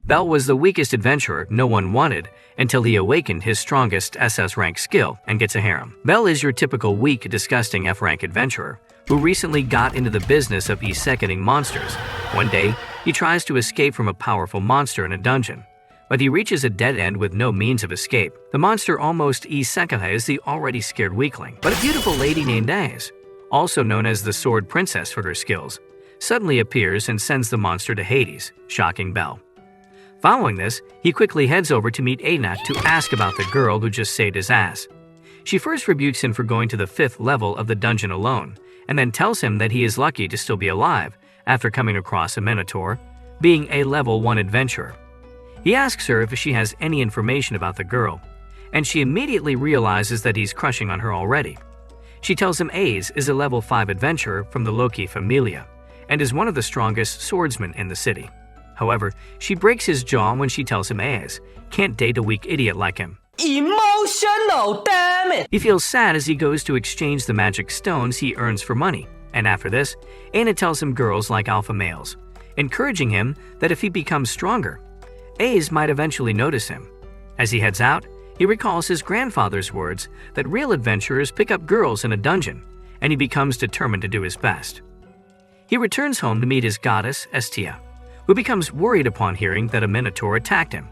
Bell was the weakest adventurer no one wanted until he awakened his strongest SS rank skill and gets a harem. Bell is your typical weak, disgusting F rank adventurer who recently got into the business of isekaiing monsters. One day, he tries to escape from a powerful monster in a dungeon, but he reaches a dead end with no means of escape. The monster almost isekais the already scared weakling, but a beautiful lady named Ace, also known as the Sword Princess for her skills, suddenly appears and sends the monster to Hades, shocking Bell. Following this, he quickly heads over to meet Anat to ask about the girl who just saved his ass. She first rebukes him for going to the 5th level of the dungeon alone, and then tells him that he is lucky to still be alive after coming across a Minotaur, being a level 1 adventurer. He asks her if she has any information about the girl, and she immediately realizes that he's crushing on her already. She tells him Ace is a level 5 adventurer from the Loki familia, and is one of the strongest swordsmen in the city. However, she breaks his jaw when she tells him Ace can't date a weak idiot like him. Emotional, damn it! He feels sad as he goes to exchange the magic stones he earns for money, and after this, Anna tells him girls like alpha males, encouraging him that if he becomes stronger, Ace might eventually notice him. As he heads out, he recalls his grandfather's words that real adventurers pick up girls in a dungeon, and he becomes determined to do his best. He returns home to meet his goddess, Estia, who becomes worried upon hearing that a Minotaur attacked him.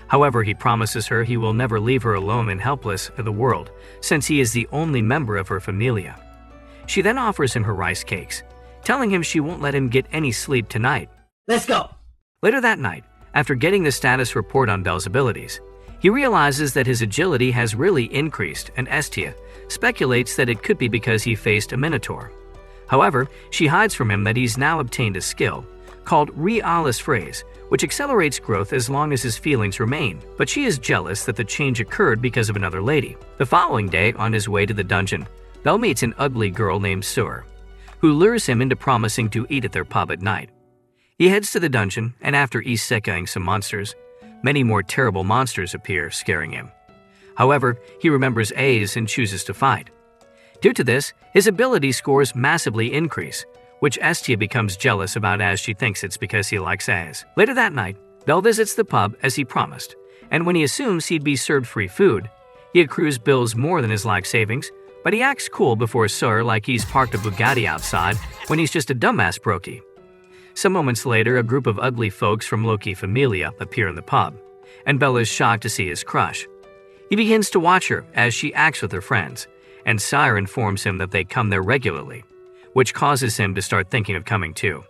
However, he promises her he will never leave her alone and helpless in the world, since he is the only member of her familia. She then offers him her rice cakes, telling him she won't let him get any sleep tonight. Let's go! Later that night, after getting the status report on Bell's abilities, he realizes that his agility has really increased, and Estia speculates that it could be because he faced a Minotaur. However, she hides from him that he's now obtained a skill called Realis Phrase, which accelerates growth as long as his feelings remain, but she is jealous that the change occurred because of another lady. The following day, on his way to the dungeon, Bell meets an ugly girl named Sur, who lures him into promising to eat at their pub at night. He heads to the dungeon, and after isekaiing some monsters, many more terrible monsters appear, scaring him. However, he remembers Ace and chooses to fight. Due to this, his ability scores massively increase, which Estia becomes jealous about as she thinks it's because he likes Ace. Later that night, Bell visits the pub as he promised, and when he assumes he'd be served free food, he accrues bills more than his life savings, but he acts cool before Sur like he's parked a Bugatti outside when he's just a dumbass brokey. Some moments later, a group of ugly folks from Loki familia appear in the pub, and Bell is shocked to see his crush. He begins to watch her as she acts with her friends, and Sire informs him that they come there regularly, which causes him to start thinking of coming too.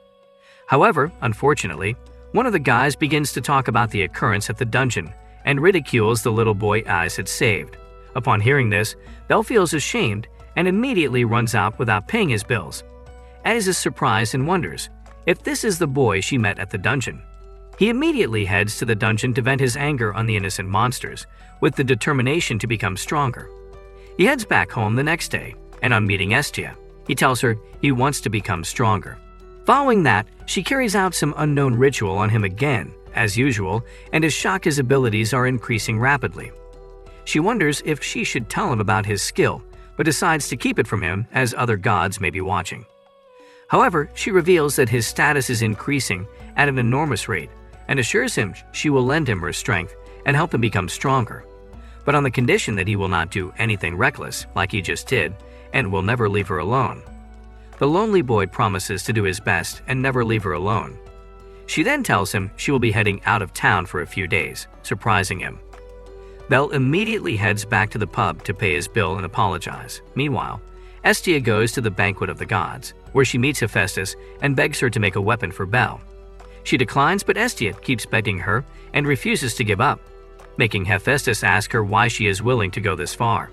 However, unfortunately, one of the guys begins to talk about the occurrence at the dungeon and ridicules the little boy Ace had saved. Upon hearing this, Bell feels ashamed and immediately runs out without paying his bills. Ace is surprised and wonders if this is the boy she met at the dungeon. He immediately heads to the dungeon to vent his anger on the innocent monsters, with the determination to become stronger. He heads back home the next day, and on meeting Estia, he tells her he wants to become stronger. Following that, she carries out some unknown ritual on him again, as usual, and is shocked his abilities are increasing rapidly. She wonders if she should tell him about his skill, but decides to keep it from him as other gods may be watching. However, she reveals that his status is increasing at an enormous rate and assures him she will lend him her strength and help him become stronger, but on the condition that he will not do anything reckless like he just did and will never leave her alone. The lonely boy promises to do his best and never leave her alone. She then tells him she will be heading out of town for a few days, surprising him. Bell immediately heads back to the pub to pay his bill and apologize. Meanwhile, Estia goes to the banquet of the gods, where she meets Hephaestus and begs her to make a weapon for Bell. She declines, but Estia keeps begging her and refuses to give up, making Hephaestus ask her why she is willing to go this far.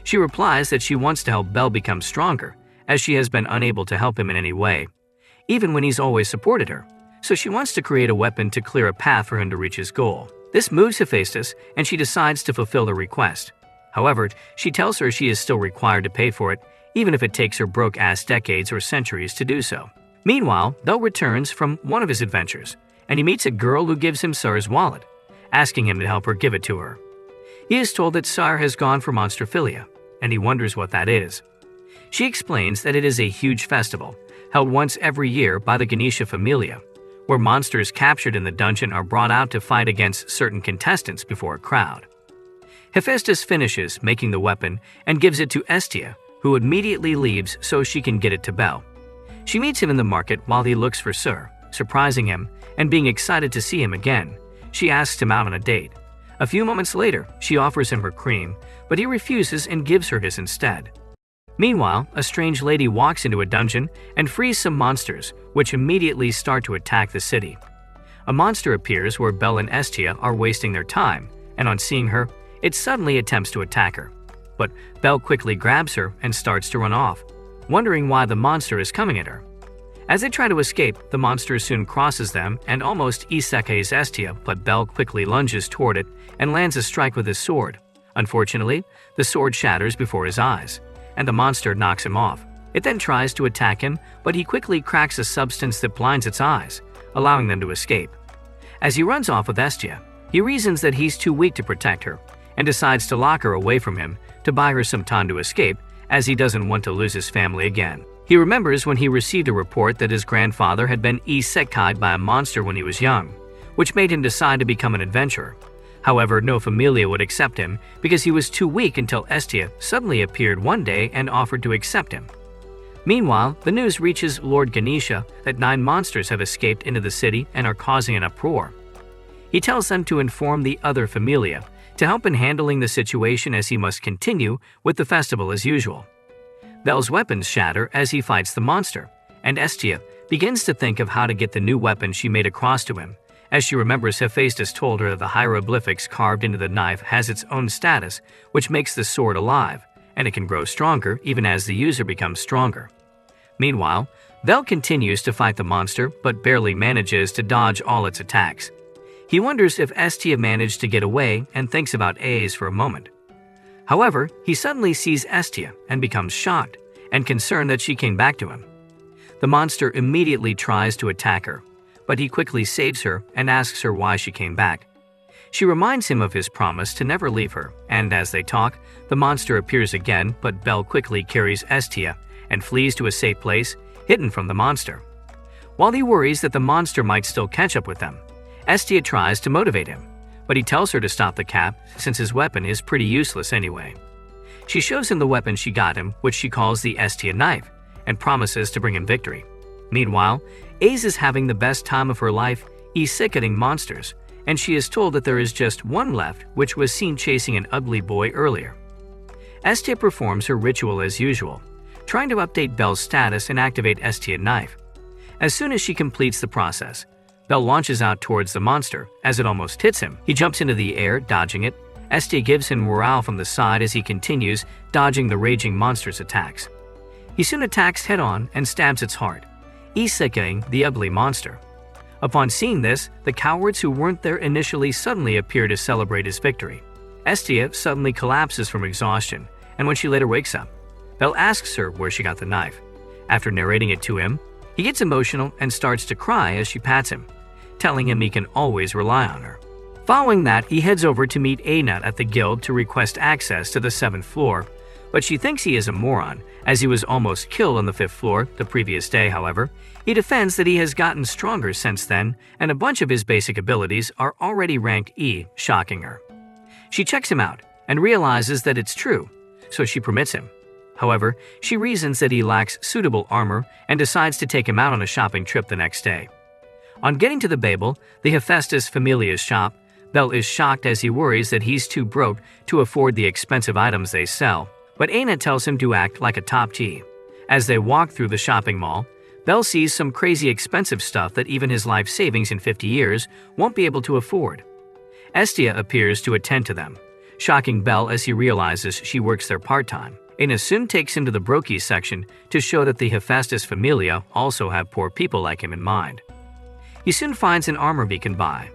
She replies that she wants to help Bell become stronger, as she has been unable to help him in any way, even when he's always supported her, so she wants to create a weapon to clear a path for him to reach his goal. This moves Hephaestus, and she decides to fulfill the request. However, she tells her she is still required to pay for it, even if it takes her broke-ass decades or centuries to do so. Meanwhile, Bell returns from one of his adventures, and he meets a girl who gives him Sar's wallet, asking him to help her give it to her. He is told that Sar has gone for monstrophilia, and he wonders what that is. She explains that it is a huge festival, held once every year by the Ganesha familia, where monsters captured in the dungeon are brought out to fight against certain contestants before a crowd. Hephaestus finishes making the weapon and gives it to Estia, who immediately leaves so she can get it to Bel. She meets him in the market while he looks for Sir, surprising him and being excited to see him again. She asks him out on a date. A few moments later, she offers him her cream, but he refuses and gives her his instead. Meanwhile, a strange lady walks into a dungeon and frees some monsters, which immediately start to attack the city. A monster appears where Bel and Estia are wasting their time, and on seeing her, it suddenly attempts to attack her. But Bel quickly grabs her and starts to run off, wondering why the monster is coming at her. As they try to escape, the monster soon crosses them and almost isekais Estia, but Bel quickly lunges toward it and lands a strike with his sword. Unfortunately, the sword shatters before his eyes, and the monster knocks him off. It then tries to attack him, but he quickly cracks a substance that blinds its eyes, allowing them to escape. As he runs off with Estia, he reasons that he's too weak to protect her, and decides to lock her away from him to buy her some time to escape, as he doesn't want to lose his family again. He remembers when he received a report that his grandfather had been isekai'd by a monster when he was young, which made him decide to become an adventurer. However, no familia would accept him because he was too weak until Estia suddenly appeared one day and offered to accept him. Meanwhile, the news reaches Lord Ganesha that 9 monsters have escaped into the city and are causing an uproar. He tells them to inform the other familia to help in handling the situation, as he must continue with the festival as usual. Bel's weapons shatter as he fights the monster, and Estia begins to think of how to get the new weapon she made across to him, as she remembers Hephaestus told her that the hieroglyphics carved into the knife has its own status, which makes the sword alive, and it can grow stronger even as the user becomes stronger. Meanwhile, Bel continues to fight the monster but barely manages to dodge all its attacks. He wonders if Estia managed to get away and thinks about A's for a moment. However, he suddenly sees Estia and becomes shocked and concerned that she came back to him. The monster immediately tries to attack her, but he quickly saves her and asks her why she came back. She reminds him of his promise to never leave her, and as they talk, the monster appears again, but Bel quickly carries Estia and flees to a safe place, hidden from the monster. While he worries that the monster might still catch up with them, Estia tries to motivate him, but he tells her to stop the cap since his weapon is pretty useless anyway. She shows him the weapon she got him, which she calls the Estia knife, and promises to bring him victory. Meanwhile, Aze is having the best time of her life isekai'ing monsters, and she is told that there is just one left, which was seen chasing an ugly boy earlier. Estia performs her ritual as usual, trying to update Bel's status and activate Estia knife. As soon as she completes the process, Bel launches out towards the monster. As it almost hits him, he jumps into the air, dodging it. Estia gives him morale from the side as he continues dodging the raging monster's attacks. He soon attacks head-on and stabs its heart, isekai'ing the ugly monster. Upon seeing this, the cowards who weren't there initially suddenly appear to celebrate his victory. Estia suddenly collapses from exhaustion, and when she later wakes up, Bel asks her where she got the knife. After narrating it to him, he gets emotional and starts to cry as she pats him, telling him he can always rely on her. Following that, he heads over to meet Anat at the guild to request access to the 7th floor, but she thinks he is a moron, as he was almost killed on the 5th floor the previous day. However, he defends that he has gotten stronger since then, and a bunch of his basic abilities are already ranked E, shocking her. She checks him out and realizes that it's true, so she permits him. However, she reasons that he lacks suitable armor and decides to take him out on a shopping trip the next day. On getting to the Babel, the Hephaestus Familia's shop, Bel is shocked as he worries that he's too broke to afford the expensive items they sell, but Anat tells him to act like a top G. As they walk through the shopping mall, Bel sees some crazy expensive stuff that even his life savings in 50 years won't be able to afford. Estia appears to attend to them, shocking Bel as he realizes she works there part-time. Anat soon takes him to the Brokey section to show that the Hephaestus Familia also have poor people like him in mind. He soon finds an armor he can buy.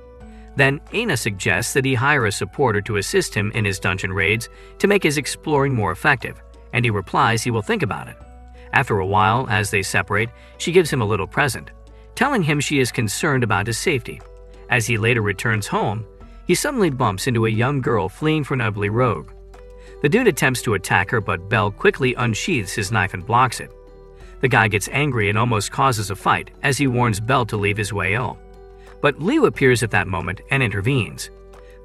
Then Anat suggests that he hire a supporter to assist him in his dungeon raids to make his exploring more effective, and he replies he will think about it. After a while, as they separate, she gives him a little present, telling him she is concerned about his safety. As he later returns home, he suddenly bumps into a young girl fleeing from an ugly rogue. The dude attempts to attack her, but Bel quickly unsheathes his knife and blocks it. The guy gets angry and almost causes a fight as he warns Bel to leave his way. but Liu appears at that moment and intervenes.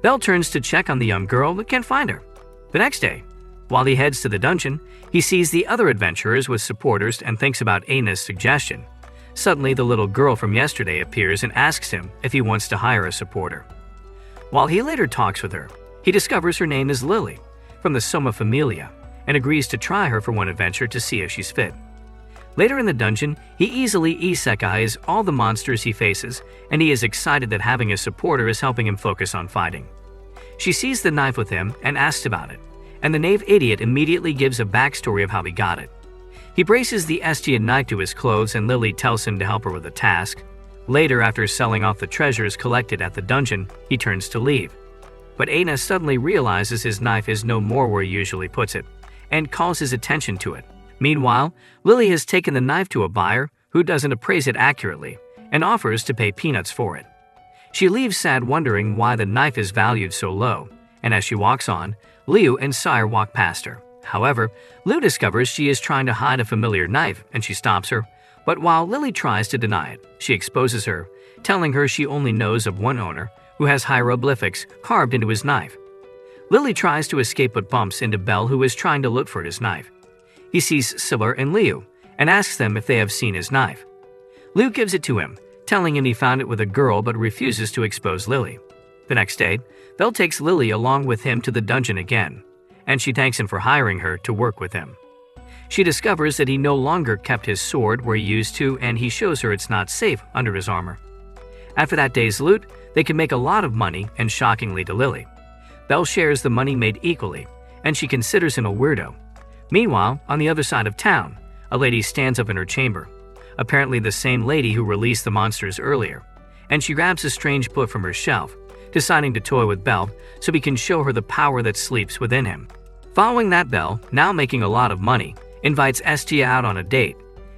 Bell turns to check on the young girl but can't find her. The next day, while he heads to the dungeon, he sees the other adventurers with supporters and thinks about Ana's suggestion. Suddenly, the little girl from yesterday appears and asks him if he wants to hire a supporter. While he later talks with her, he discovers her name is Lily, from the Soma Familia, and agrees to try her for one adventure to see if she's fit. Later in the dungeon, he easily isekais all the monsters he faces, and he is excited that having a supporter is helping him focus on fighting. She sees the knife with him and asks about it, and the knave idiot immediately gives a backstory of how he got it. He braces the Estian knife to his clothes and Lily tells him to help her with a task. Later, after selling off the treasures collected at the dungeon, he turns to leave. But Ana suddenly realizes his knife is no more where he usually puts it, and calls his attention to it. Meanwhile, Lily has taken the knife to a buyer who doesn't appraise it accurately and offers to pay peanuts for it. She leaves sad, wondering why the knife is valued so low, and as she walks on, Liu and Sire walk past her. However, Liu discovers she is trying to hide a familiar knife and she stops her, but while Lily tries to deny it, she exposes her, telling her she only knows of one owner who has hieroglyphics carved into his knife. Lily tries to escape but bumps into Bell, who is trying to look for his knife. He sees Siller and Liu and asks them if they have seen his knife. Liu gives it to him, telling him he found it with a girl but refuses to expose Lily. The next day, Bell takes Lily along with him to the dungeon again, and she thanks him for hiring her to work with him. She discovers that he no longer kept his sword where he used to, and he shows her it's not safe under his armor. After that day's loot, they can make a lot of money, and shockingly to Lily, Bell shares the money made equally, and she considers him a weirdo. Meanwhile, on the other side of town, a lady stands up in her chamber, apparently the same lady who released the monsters earlier, and she grabs a strange book from her shelf, deciding to toy with Bell so he can show her the power that sleeps within him. Following that, Bell, now making a lot of money, invites Estia out on a date,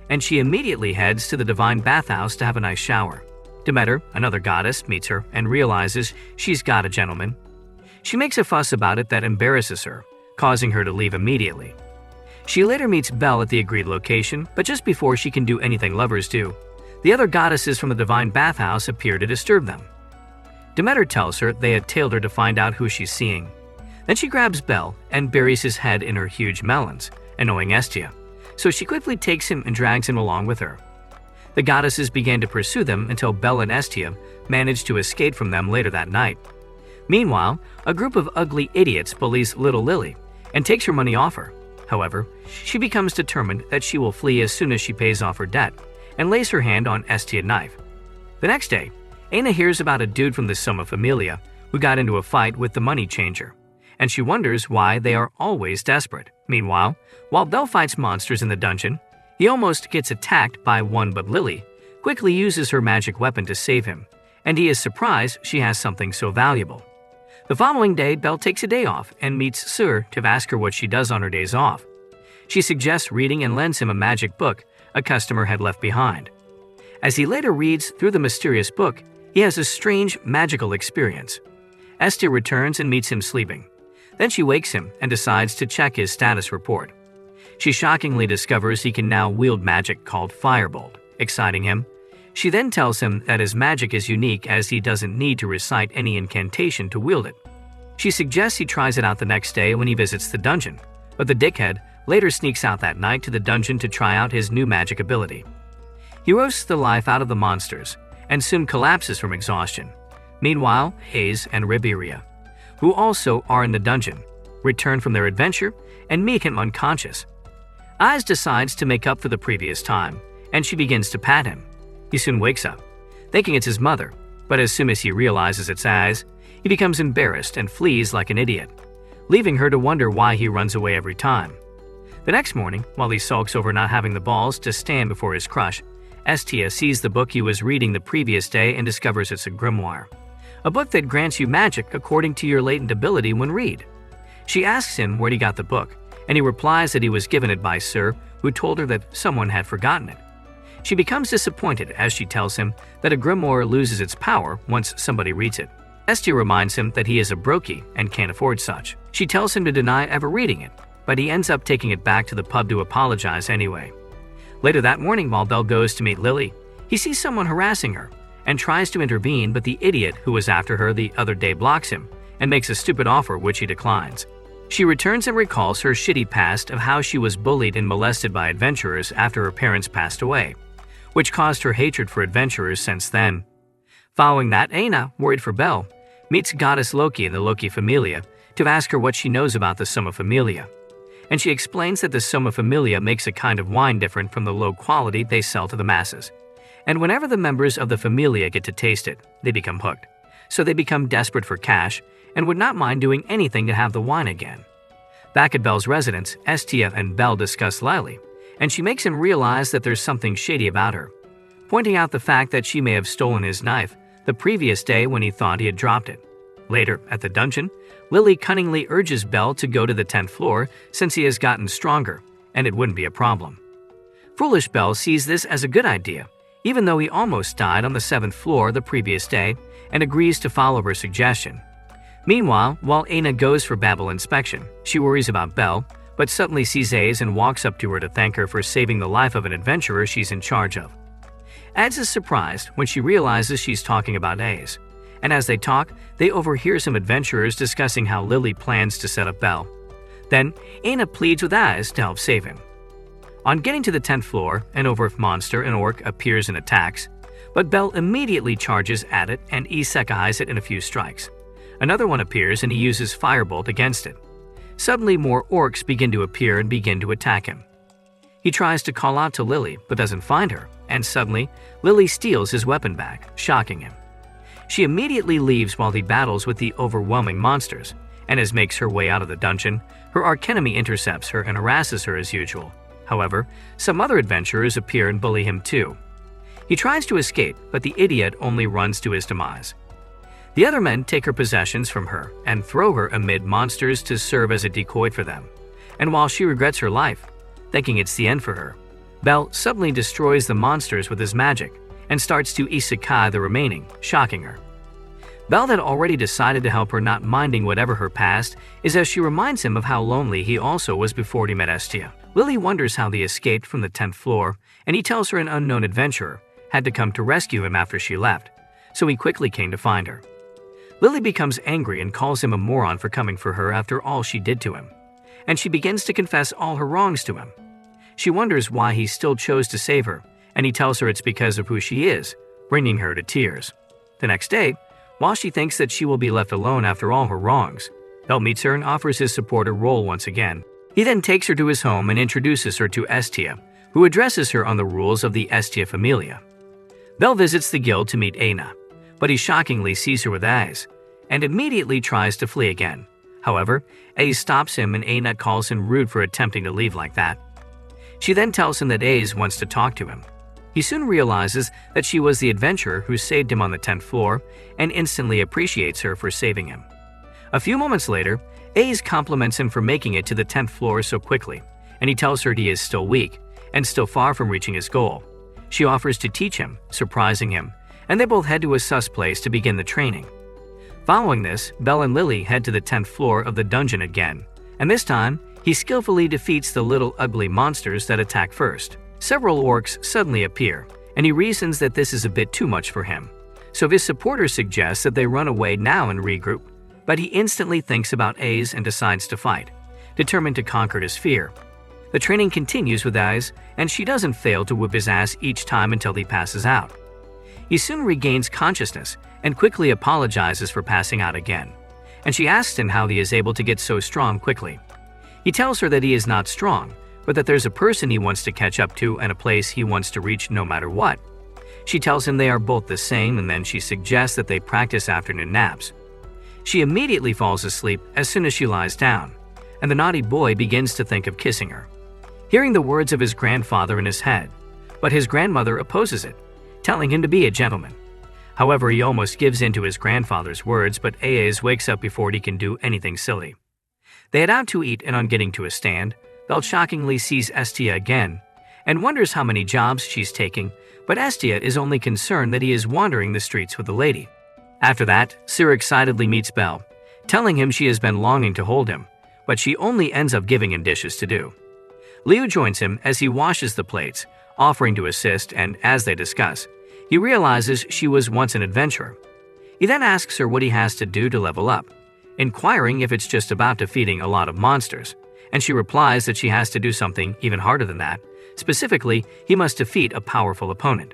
and she immediately heads to the divine bathhouse to have a nice shower. Demeter, another goddess, meets her and realizes she's got a gentleman. She makes a fuss about it that embarrasses her, causing her to leave immediately. She later meets Bell at the agreed location, but just before she can do anything lovers do, the other goddesses from the divine bathhouse appear to disturb them. Demeter tells her they had tailed her to find out who she's seeing. Then she grabs Bell and buries his head in her huge melons, annoying Estia, so she quickly takes him and drags him along with her. The goddesses began to pursue them until Bell and Estia managed to escape from them later that night. Meanwhile, a group of ugly idiots bullies little Lily and takes her money off her. However, she becomes determined that she will flee as soon as she pays off her debt and lays her hand on Estia's knife. The next day, Ana hears about a dude from the Soma Familia who got into a fight with the money changer, and she wonders why they are always desperate. Meanwhile, while Bell fights monsters in the dungeon, he almost gets attacked by one, but Lily quickly uses her magic weapon to save him, and he is surprised she has something so valuable. The following day, Belle takes a day off and meets Sir to ask her what she does on her days off. She suggests reading and lends him a magic book a customer had left behind. As he later reads through the mysterious book, he has a strange magical experience. Estia returns and meets him sleeping. Then she wakes him and decides to check his status report. She shockingly discovers he can now wield magic called Firebolt, exciting him. She then tells him that his magic is unique as he doesn't need to recite any incantation to wield it. She suggests he tries it out the next day when he visits the dungeon, but the dickhead later sneaks out that night to the dungeon to try out his new magic ability. He roasts the life out of the monsters and soon collapses from exhaustion. Meanwhile, Hayes and Riberia, who also are in the dungeon, return from their adventure and meet him unconscious. Eyes decides to make up for the previous time, and she begins to pat him. He soon wakes up, thinking it's his mother, but as soon as he realizes it's Eyes, he becomes embarrassed and flees like an idiot, leaving her to wonder why he runs away every time. The next morning, while he sulks over not having the balls to stand before his crush, Estia sees the book he was reading the previous day and discovers it's a grimoire, a book that grants you magic according to your latent ability when read. She asks him where he got the book, and he replies that he was given it by Sir, who told her that someone had forgotten it. She becomes disappointed as she tells him that a grimoire loses its power once somebody reads it. Estia reminds him that he is a brokey and can't afford such. She tells him to deny ever reading it, but he ends up taking it back to the pub to apologize anyway. Later that morning, while Belle goes to meet Lily, he sees someone harassing her and tries to intervene, but the idiot who was after her the other day blocks him and makes a stupid offer which he declines. She returns and recalls her shitty past of how she was bullied and molested by adventurers after her parents passed away, which caused her hatred for adventurers since then. Following that, Aina, worried for Belle, meets goddess Loki in the Loki Familia to ask her what she knows about the Summa Familia. And she explains that the Summa Familia makes a kind of wine different from the low quality they sell to the masses. And whenever the members of the Familia get to taste it, they become hooked. So they become desperate for cash and would not mind doing anything to have the wine again. Back at Belle's residence, Estia and Belle discuss Lily, and she makes him realize that there's something shady about her, pointing out the fact that she may have stolen his knife the previous day when he thought he had dropped it. Later, at the dungeon, Lily cunningly urges Belle to go to the 10th floor since he has gotten stronger, and it wouldn't be a problem. Foolish Belle sees this as a good idea, even though he almost died on the 7th floor the previous day, and agrees to follow her suggestion. Meanwhile, while Aina goes for Babel inspection, she worries about Belle, but suddenly sees Ace and walks up to her to thank her for saving the life of an adventurer she's in charge of. Ads is surprised when she realizes she's talking about Ace, and as they talk, they overhear some adventurers discussing how Lily plans to set up Belle. Then, Aina pleads with Az to help save him. On getting to the 10th floor, an overworked monster, an orc, appears and attacks, but Belle immediately charges at it and isekais it in a few strikes. Another one appears and he uses Firebolt against it. Suddenly more orcs begin to appear and begin to attack him. He tries to call out to Lily but doesn't find her, and suddenly Lily steals his weapon back, shocking him. She immediately leaves while he battles with the overwhelming monsters, and as makes her way out of the dungeon, her archenemy intercepts her and harasses her as usual. However, some other adventurers appear and bully him too. He tries to escape, but the idiot only runs to his demise. The other men take her possessions from her and throw her amid monsters to serve as a decoy for them. And while she regrets her life, thinking it's the end for her, Belle suddenly destroys the monsters with his magic and starts to isekai the remaining, shocking her. Belle had already decided to help her, not minding whatever her past is, as she reminds him of how lonely he also was before he met Estia. Lily wonders how they escaped from the 10th floor, and he tells her an unknown adventurer had to come to rescue him after she left, so he quickly came to find her. Lily becomes angry and calls him a moron for coming for her after all she did to him, and she begins to confess all her wrongs to him. She wonders why he still chose to save her, and he tells her it's because of who she is, bringing her to tears. The next day, while she thinks that she will be left alone after all her wrongs, Belle meets her and offers his support a role once again. He then takes her to his home and introduces her to Estia, who addresses her on the rules of the Estia Familia. Belle visits the guild to meet Aina, but he shockingly sees her with Az, and immediately tries to flee again. However, Az stops him and Aina calls him rude for attempting to leave like that. She then tells him that Az wants to talk to him. He soon realizes that she was the adventurer who saved him on the 10th floor and instantly appreciates her for saving him. A few moments later, Az compliments him for making it to the 10th floor so quickly, and he tells her he is still weak and still far from reaching his goal. She offers to teach him, surprising him, and they both head to a sus place to begin the training. Following this, Belle and Lily head to the 10th floor of the dungeon again, and this time, he skillfully defeats the little ugly monsters that attack first. Several orcs suddenly appear, and he reasons that this is a bit too much for him, so his supporters suggest that they run away now and regroup, but he instantly thinks about Az and decides to fight, determined to conquer his fear. The training continues with Az, and she doesn't fail to whip his ass each time until he passes out. He soon regains consciousness and quickly apologizes for passing out again, and she asks him how he is able to get so strong quickly. He tells her that he is not strong, but that there's a person he wants to catch up to and a place he wants to reach no matter what. She tells him they are both the same, and then she suggests that they practice afternoon naps. She immediately falls asleep as soon as she lies down, and the naughty boy begins to think of kissing her, hearing the words of his grandfather in his head, but his grandmother opposes it, telling him to be a gentleman. However, he almost gives in to his grandfather's words, but Az wakes up before he can do anything silly. They head out to eat, and on getting to a stand, Belle shockingly sees Estia again and wonders how many jobs she's taking, but Estia is only concerned that he is wandering the streets with the lady. After that, Sir excitedly meets Belle, telling him she has been longing to hold him, but she only ends up giving him dishes to do. Liu joins him as he washes the plates, offering to assist, and as they discuss, He realizes she was once an adventurer. He then asks her what he has to do to level up, inquiring if it's just about defeating a lot of monsters, and she replies that she has to do something even harder than that. Specifically, he must defeat a powerful opponent.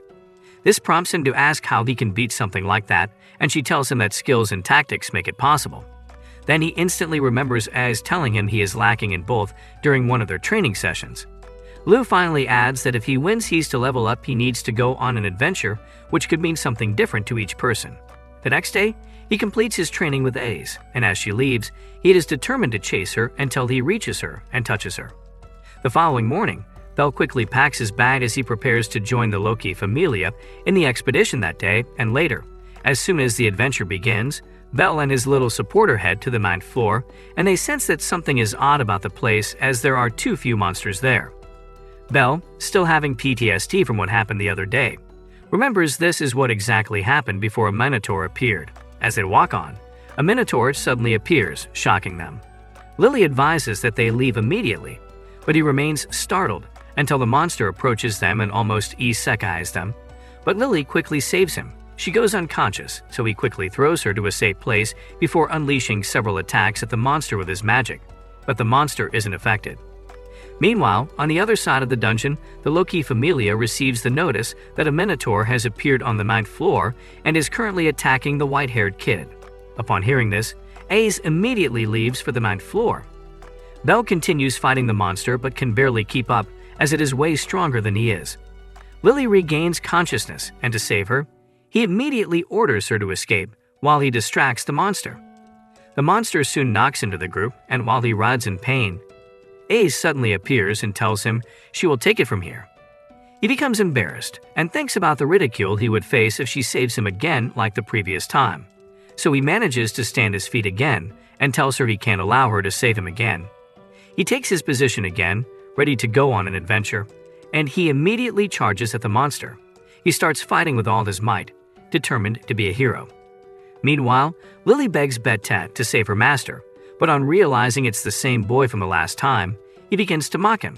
This prompts him to ask how he can beat something like that, and she tells him that skills and tactics make it possible. Then he instantly remembers Az telling him he is lacking in both during one of their training sessions. Liu finally adds that if he wins he's to level up, he needs to go on an adventure, which could mean something different to each person. The next day, he completes his training with Az, and as she leaves, he is determined to chase her until he reaches her and touches her. The following morning, Bell quickly packs his bag as he prepares to join the Loki familia in the expedition that day and later. As soon as the adventure begins, Bell and his little supporter head to the ninth floor, and they sense that something is odd about the place as there are too few monsters there. Bell, still having PTSD from what happened the other day, remembers this is what exactly happened before a Minotaur appeared. As they walk on, a Minotaur suddenly appears, shocking them. Lily advises that they leave immediately, but he remains startled until the monster approaches them and almost isekais them. But Lily quickly saves him. She goes unconscious, so he quickly throws her to a safe place before unleashing several attacks at the monster with his magic, but the monster isn't affected. Meanwhile, on the other side of the dungeon, the Loki familia receives the notice that a Minotaur has appeared on the ninth floor and is currently attacking the white-haired kid. Upon hearing this, Az immediately leaves for the ninth floor. Bell continues fighting the monster but can barely keep up as it is way stronger than he is. Lily regains consciousness, and to save her, he immediately orders her to escape while he distracts the monster. The monster soon knocks into the group, and while he writhes in pain, Az suddenly appears and tells him she will take it from here. He becomes embarrassed and thinks about the ridicule he would face if she saves him again like the previous time. So he manages to stand his feet again and tells her he can't allow her to save him again. He takes his position again, ready to go on an adventure, and he immediately charges at the monster. He starts fighting with all his might, determined to be a hero. Meanwhile, Lily begs Betet to save her master, but on realizing it's the same boy from the last time, he begins to mock him.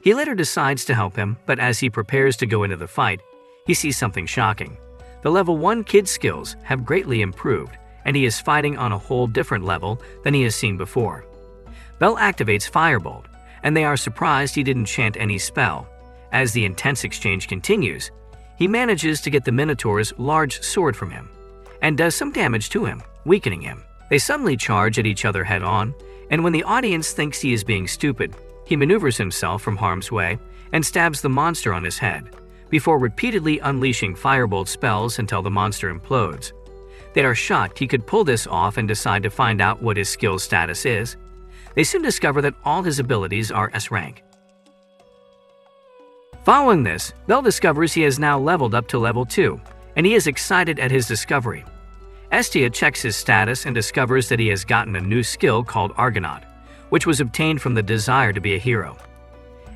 He later decides to help him, but as he prepares to go into the fight, he sees something shocking. The level 1 kid's skills have greatly improved, and he is fighting on a whole different level than he has seen before. Bell activates Firebolt, and they are surprised he didn't chant any spell. As the intense exchange continues, he manages to get the Minotaur's large sword from him, and does some damage to him, weakening him. They suddenly charge at each other head-on, and when the audience thinks he is being stupid, he maneuvers himself from harm's way and stabs the monster on his head, before repeatedly unleashing Firebolt spells until the monster implodes. They are shocked he could pull this off and decide to find out what his skill status is. They soon discover that all his abilities are S rank. Following this, Bell discovers he has now leveled up to level 2, and he is excited at his discovery. Estia checks his status and discovers that he has gotten a new skill called Argonaut, which was obtained from the desire to be a hero.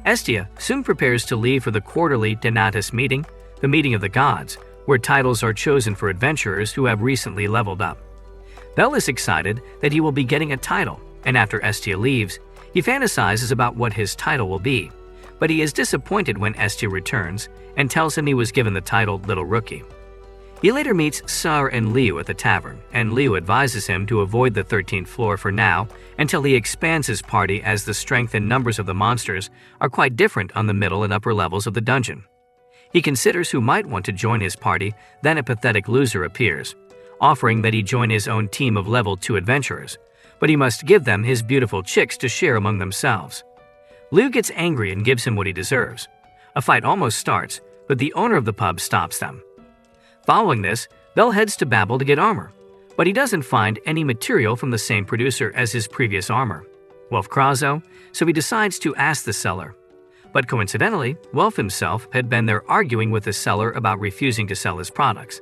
Estia soon prepares to leave for the quarterly Denatus meeting, the meeting of the gods, where titles are chosen for adventurers who have recently leveled up. Bell is excited that he will be getting a title, and after Estia leaves, he fantasizes about what his title will be, but he is disappointed when Estia returns and tells him he was given the title Little Rookie. He later meets Sar and Liu at the tavern, and Liu advises him to avoid the 13th floor for now until he expands his party, as the strength and numbers of the monsters are quite different on the middle and upper levels of the dungeon. He considers who might want to join his party, then a pathetic loser appears, offering that he join his own team of level 2 adventurers, but he must give them his beautiful chicks to share among themselves. Liu gets angry and gives him what he deserves. A fight almost starts, but the owner of the pub stops them. Following this, Bell heads to Babel to get armor, but he doesn't find any material from the same producer as his previous armor, Welf Krazo, so he decides to ask the seller. But coincidentally, Welf himself had been there arguing with the seller about refusing to sell his products.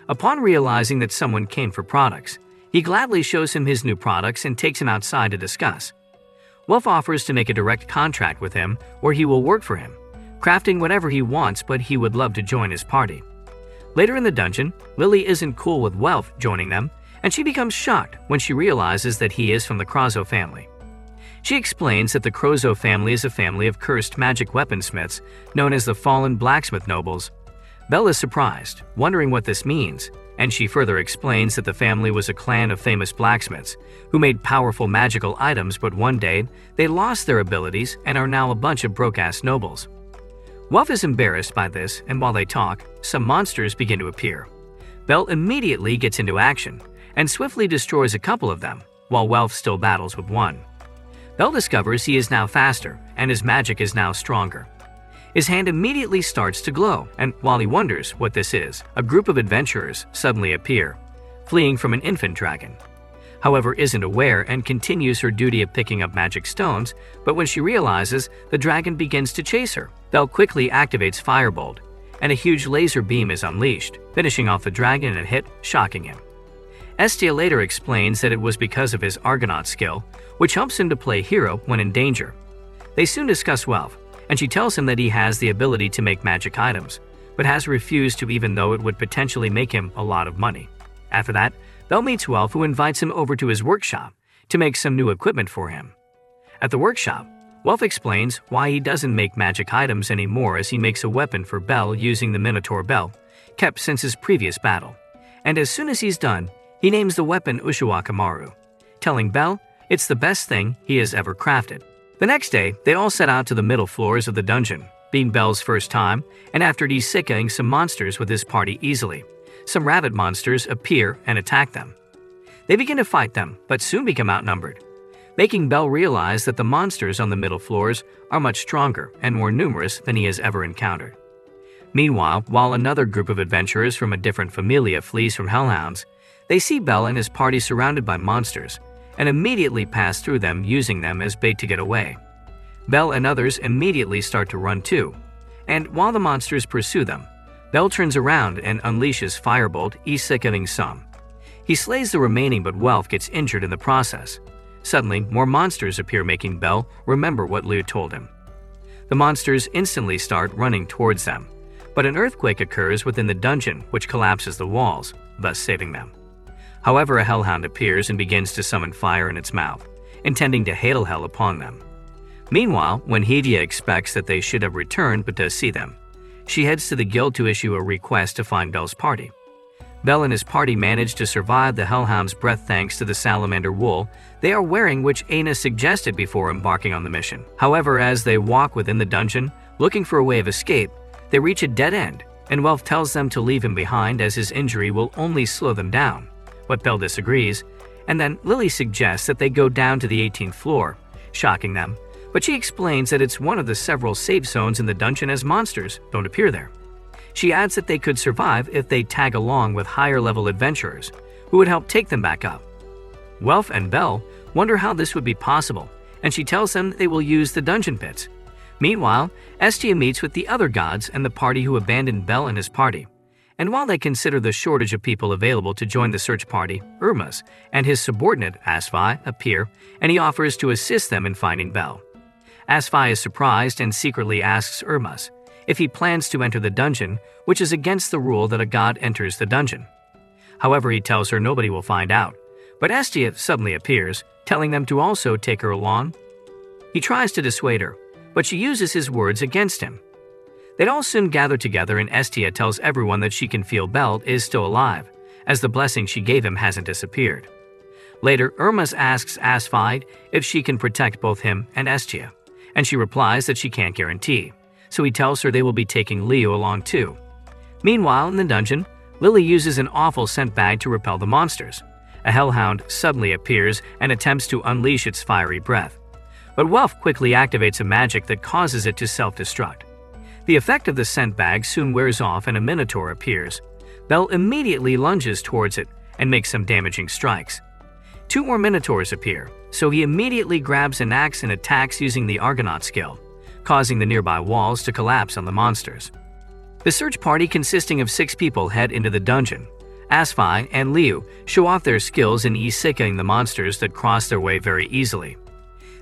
Upon realizing that someone came for products, he gladly shows him his new products and takes him outside to discuss. Welf offers to make a direct contract with him where he will work for him, crafting whatever he wants, but he would love to join his party. Later in the dungeon, Lily isn't cool with Welf joining them, and she becomes shocked when she realizes that he is from the Krazo family. She explains that the Krazo family is a family of cursed magic weaponsmiths known as the Fallen Blacksmith Nobles. Belle is surprised, wondering what this means, and she further explains that the family was a clan of famous blacksmiths who made powerful magical items, but one day they lost their abilities and are now a bunch of broke-ass nobles. Wolf is embarrassed by this, and while they talk, some monsters begin to appear. Belle immediately gets into action and swiftly destroys a couple of them, while Wolf still battles with one. Belle discovers he is now faster and his magic is now stronger. His hand immediately starts to glow, and while he wonders what this is, a group of adventurers suddenly appear, fleeing from an infant dragon. However, isn't aware and continues her duty of picking up magic stones, but when she realizes the dragon begins to chase her, Belle quickly activates Firebolt, and a huge laser beam is unleashed, finishing off the dragon in a hit, shocking him. Estia later explains that it was because of his Argonaut skill, which helps him to play hero when in danger. They soon discuss Wolf, and she tells him that he has the ability to make magic items, but has refused to, even though it would potentially make him a lot of money. After that, Belle meets Wolf, who invites him over to his workshop to make some new equipment for him. At the workshop, Wolf explains why he doesn't make magic items anymore, as he makes a weapon for Belle using the Minotaur bell, kept since his previous battle. And as soon as he's done, he names the weapon Ushiwakamaru, telling Belle it's the best thing he has ever crafted. The next day, they all set out to the middle floors of the dungeon, being Belle's first time, and after desiccating some monsters with his party easily, some rabbit monsters appear and attack them. They begin to fight them, but soon become outnumbered, making Belle realize that the monsters on the middle floors are much stronger and more numerous than he has ever encountered. Meanwhile, while another group of adventurers from a different familia flees from hellhounds, they see Belle and his party surrounded by monsters, and immediately pass through them, using them as bait to get away. Belle and others immediately start to run too, and while the monsters pursue them, Belle turns around and unleashes Firebolt, sickening some. He slays the remaining, but Wolf gets injured in the process. Suddenly, more monsters appear, making Belle remember what Liu told him. The monsters instantly start running towards them, but an earthquake occurs within the dungeon which collapses the walls, thus saving them. However, a hellhound appears and begins to summon fire in its mouth, intending to hail hell upon them. Meanwhile, when Hedia expects that they should have returned but does see them, she heads to the guild to issue a request to find Belle's party. Belle and his party manage to survive the hellhound's breath thanks to the salamander wool they are wearing, which Aina suggested before embarking on the mission. However, as they walk within the dungeon, looking for a way of escape, they reach a dead end, and Wolf tells them to leave him behind as his injury will only slow them down. But Belle disagrees, and then Lily suggests that they go down to the 18th floor, shocking them, but she explains that it's one of the several safe zones in the dungeon, as monsters don't appear there. She adds that they could survive if they tag along with higher-level adventurers, who would help take them back up. Wolf and Belle wonder how this would be possible, and she tells them they will use the dungeon pits. Meanwhile, Estia meets with the other gods and the party who abandoned Belle and his party. And while they consider the shortage of people available to join the search party, Urmas and his subordinate Asfi appear, and he offers to assist them in finding Belle. Asfi is surprised and secretly asks Urmas if he plans to enter the dungeon, which is against the rule that a god enters the dungeon. However, he tells her nobody will find out, but Estia suddenly appears, telling them to also take her along. He tries to dissuade her, but she uses his words against him. They'd all soon gather together, and Estia tells everyone that she can feel Belle is still alive, as the blessing she gave him hasn't disappeared. Later, Urmas asks Asfi if she can protect both him and Estia, and she replies that she can't guarantee, so he tells her they will be taking Leo along too. Meanwhile, in the dungeon, Lily uses an awful scent bag to repel the monsters. A hellhound suddenly appears and attempts to unleash its fiery breath, but Wolf quickly activates a magic that causes it to self-destruct. The effect of the scent bag soon wears off and a Minotaur appears. Belle immediately lunges towards it and makes some damaging strikes. 2 more Minotaurs appear, so he immediately grabs an axe and attacks using the Argonaut skill, causing the nearby walls to collapse on the monsters. The search party, consisting of 6 people, head into the dungeon. Asfi and Liu show off their skills in sickening the monsters that cross their way very easily.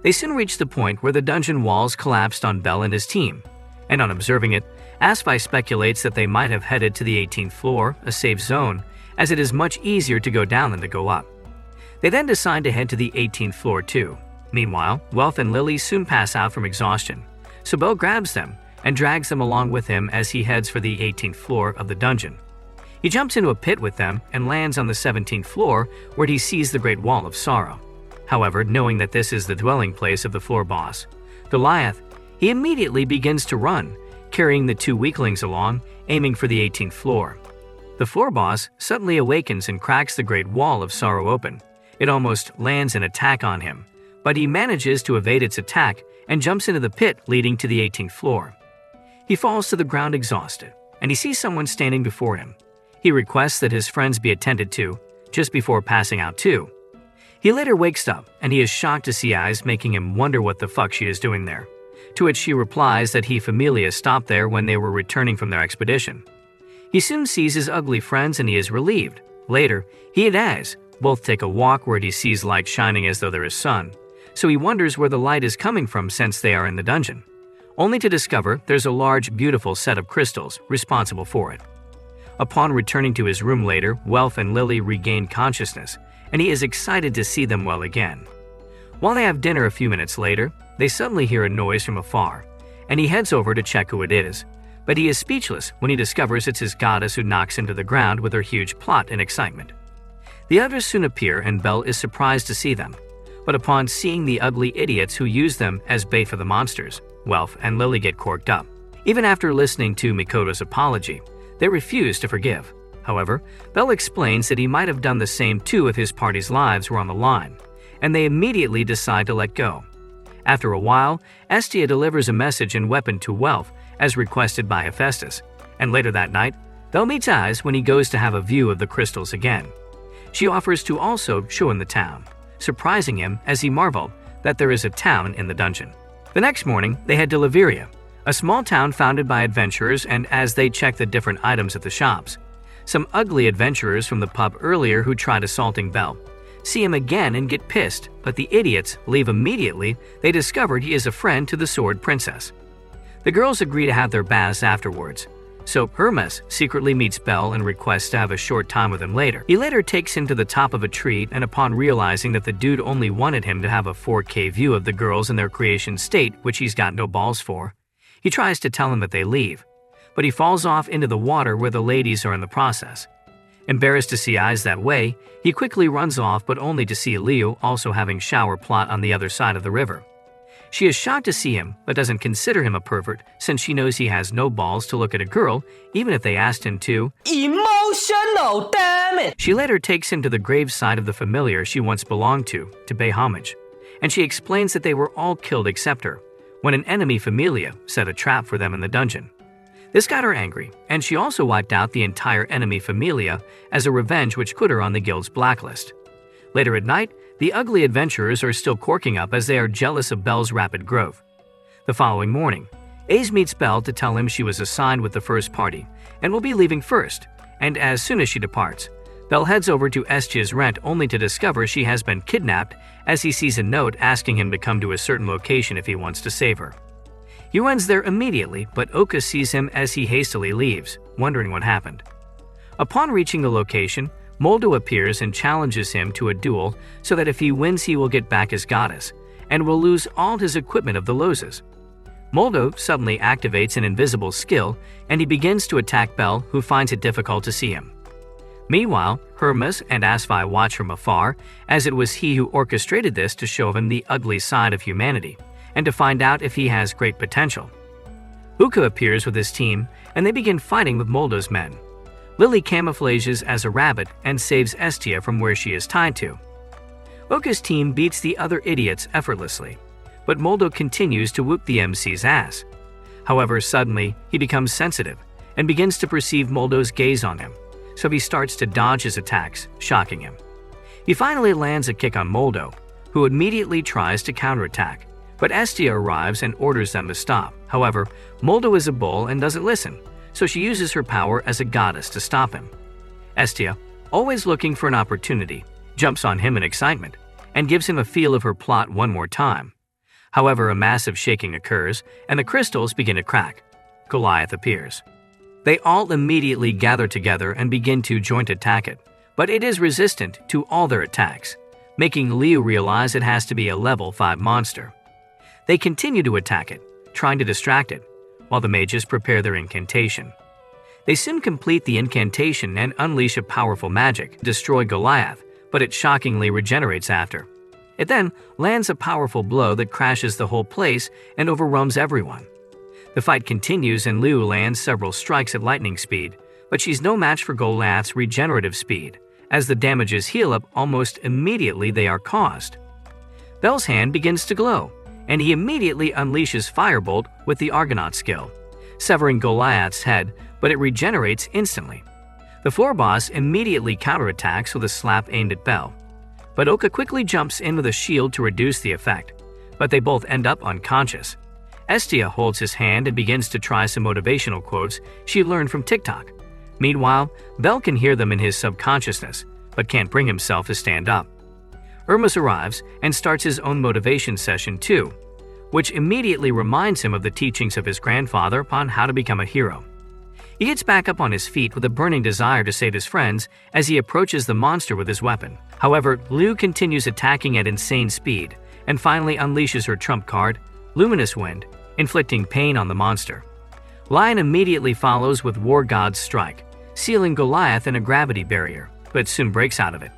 They soon reach the point where the dungeon walls collapsed on Belle and his team, and on observing it, Asfi speculates that they might have headed to the 18th floor, a safe zone, as it is much easier to go down than to go up. They then decide to head to the 18th floor too. Meanwhile, Wolf and Lily soon pass out from exhaustion, so Belle grabs them and drags them along with him as he heads for the 18th floor of the dungeon. He jumps into a pit with them and lands on the 17th floor where he sees the Great Wall of Sorrow. However, knowing that this is the dwelling place of the floor boss, Goliath, he immediately begins to run, carrying the two weaklings along, aiming for the 18th floor. The floor boss suddenly awakens and cracks the Great Wall of Sorrow open. It almost lands an attack on him, but he manages to evade its attack and jumps into the pit leading to the 18th floor. He falls to the ground exhausted, and he sees someone standing before him. He requests that his friends be attended to, just before passing out too. He later wakes up, and he is shocked to see Eyes, making him wonder what the fuck she is doing there. To which she replies that he Familia stopped there when they were returning from their expedition. He soon sees his ugly friends and he is relieved. Later, he and Eyes both take a walk where he sees light shining as though there is sun, so he wonders where the light is coming from since they are in the dungeon, only to discover there's a large, beautiful set of crystals responsible for it. Upon returning to his room later, Welf and Lily regain consciousness, and he is excited to see them well again. While they have dinner a few minutes later, they suddenly hear a noise from afar, and he heads over to check who it is, but he is speechless when he discovers it's his goddess who knocks him to the ground with her huge plot and excitement. The others soon appear and Belle is surprised to see them, but upon seeing the ugly idiots who use them as bait for the monsters, Welf and Lily get corked up. Even after listening to Mikoto's apology, they refuse to forgive. However, Belle explains that he might have done the same too if his party's lives were on the line, and they immediately decide to let go. After a while, Estia delivers a message and weapon to Welf as requested by Hephaestus, and later that night, Belle meets Eyes when he goes to have a view of the crystals again. She offers to also show him the town, surprising him as he marveled that there is a town in the dungeon. The next morning, they head to Laveria, a small town founded by adventurers, and as they check the different items at the shops, some ugly adventurers from the pub earlier who tried assaulting Belle see him again and get pissed, but the idiots leave immediately. They discovered he is a friend to the Sword Princess. The girls agree to have their baths afterwards, so Hermes secretly meets Belle and requests to have a short time with him later. He later takes him to the top of a tree, and upon realizing that the dude only wanted him to have a 4K view of the girls in their creation state, which he's got no balls for, he tries to tell him that they leave, but he falls off into the water where the ladies are in the process. Embarrassed to see Eyes that way, he quickly runs off, but only to see Leo also having shower plot on the other side of the river. She is shocked to see him, but doesn't consider him a pervert since she knows he has no balls to look at a girl, even if they asked him to. Emotional, damn it! She later takes him to the graveside of the familiar she once belonged to pay homage, and she explains that they were all killed except her, when an enemy Familia set a trap for them in the dungeon. This got her angry, and she also wiped out the entire enemy Familia as a revenge, which put her on the guild's blacklist. Later at night, the ugly adventurers are still corking up as they are jealous of Belle's rapid growth. The following morning, Ace meets Belle to tell him she was assigned with the first party and will be leaving first, and as soon as she departs, Belle heads over to Estia's rent only to discover she has been kidnapped as he sees a note asking him to come to a certain location if he wants to save her. He runs there immediately, but Oka sees him as he hastily leaves, wondering what happened. Upon reaching the location, Moldo appears and challenges him to a duel so that if he wins he will get back his goddess, and will lose all his equipment of the Lozes. Moldo suddenly activates an invisible skill, and he begins to attack Belle, who finds it difficult to see him. Meanwhile, Hermes and Asvi watch from afar, as it was he who orchestrated this to show him the ugly side of humanity, and to find out if he has great potential. Uka appears with his team, and they begin fighting with Moldo's men. Lily camouflages as a rabbit and saves Estia from where she is tied to. Uka's team beats the other idiots effortlessly, but Moldo continues to whoop the MC's ass. However, suddenly, he becomes sensitive and begins to perceive Moldo's gaze on him, so he starts to dodge his attacks, shocking him. He finally lands a kick on Moldo, who immediately tries to counterattack, but Estia arrives and orders them to stop. However, Moldo is a bull and doesn't listen, so she uses her power as a goddess to stop him. Estia, always looking for an opportunity, jumps on him in excitement and gives him a feel of her plot one more time. However, a massive shaking occurs and the crystals begin to crack. Goliath appears. They all immediately gather together and begin to joint attack it, but it is resistant to all their attacks, making Leo realize it has to be a level 5 monster. They continue to attack it, trying to distract it, while the mages prepare their incantation. They soon complete the incantation and unleash a powerful magic to destroy Goliath, but it shockingly regenerates after. It then lands a powerful blow that crashes the whole place and overwhelms everyone. The fight continues and Liu lands several strikes at lightning speed, but she's no match for Goliath's regenerative speed, as the damages heal up almost immediately they are caused. Bel's hand begins to glow, and he immediately unleashes Firebolt with the Argonaut skill, severing Goliath's head, but it regenerates instantly. The floor boss immediately counterattacks with a slap aimed at Bel, but Oka quickly jumps in with a shield to reduce the effect, but they both end up unconscious. Estia holds his hand and begins to try some motivational quotes she learned from TikTok. Meanwhile, Bel can hear them in his subconsciousness, but can't bring himself to stand up. Hermes arrives and starts his own motivation session too, which immediately reminds him of the teachings of his grandfather upon how to become a hero. He gets back up on his feet with a burning desire to save his friends as he approaches the monster with his weapon. However, Liu continues attacking at insane speed and finally unleashes her trump card, Luminous Wind, inflicting pain on the monster. Lion immediately follows with War God's Strike, sealing Goliath in a gravity barrier, but soon breaks out of it.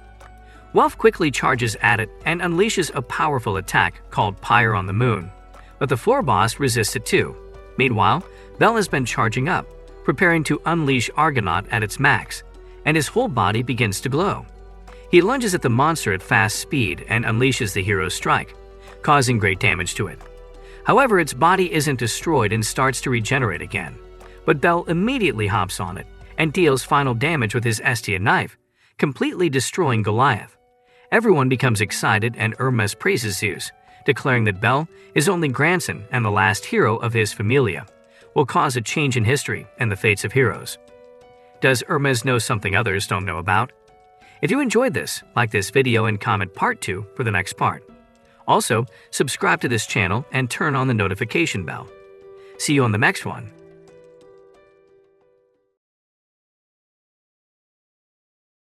Wolf quickly charges at it and unleashes a powerful attack called Pyre on the Moon, but the floor boss resists it too. Meanwhile, Bel has been charging up, preparing to unleash Argonaut at its max, and his whole body begins to glow. He lunges at the monster at fast speed and unleashes the hero's strike, causing great damage to it. However, its body isn't destroyed and starts to regenerate again, but Bel immediately hops on it and deals final damage with his Estia knife, completely destroying Goliath. Everyone becomes excited and Hermes praises Zeus, declaring that Bel, his only grandson and the last hero of his familia, will cause a change in history and the fates of heroes. Does Hermes know something others don't know about? If you enjoyed this, like this video and comment part 2 for the next part. Also, subscribe to this channel and turn on the notification bell. See you on the next one.